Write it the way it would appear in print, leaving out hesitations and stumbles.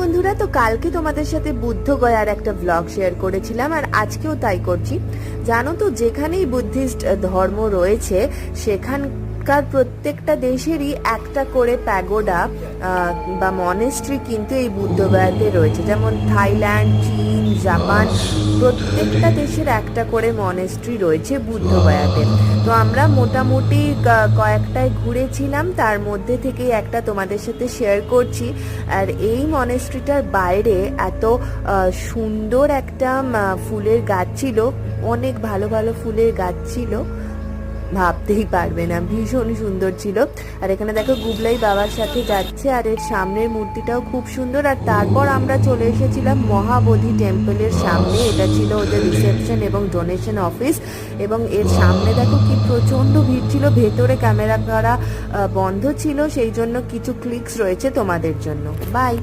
বন্ধুরা, তো কালকে তোমাদের সাথে বুদ্ধগয়ার একটা ব্লগ শেয়ার করেছিলাম আর আজকেও তাই করছি। জানো তো, যেখানেই বুদ্ধিস্ট ধর্ম রয়েছে সেখানকার প্রত্যেকটা দেশেরই একটা করে প্যাগোডা বা মনেস্ট্রি কিন্তু এই বুদ্ধগয়াতে রয়েছে। যেমন থাইল্যান্ড, চীন, জাপান, প্রত্যেকটা দেশের একটা করে মনেস্ট্রি রয়েছে বুদ্ধগয়াতে। তো আমরা মোটামুটি কয়েকটায় ঘুরেছিলাম, তার মধ্যে থেকেই একটা তোমাদের সাথে শেয়ার করছি। আর এই মনেস্ট্রিটার বাইরে এত সুন্দর একটা ফুলের গাছ ছিল, অনেক ভালো ভালো ফুলের গাছ ছিল, ভাবতেই পারবে না, ভীষণ সুন্দর ছিল। আর এখানে দেখো গুবলাই বাবার সাথে যাচ্ছে, আর এর সামনের মূর্তিটাও খুব সুন্দর। আর তারপর আমরা চলে এসেছিলাম মহাবোধি টেম্পলের সামনে। এটা ছিল ওদের রিসেপশন এবং ডোনেশন অফিস, এবং এর সামনে দেখো কি প্রচন্ড ভিড় ছিল। ভেতরে ক্যামেরা করা বন্ধ ছিল, সেই জন্য কিছু ক্লিকস রয়েছে তোমাদের জন্য। বাই।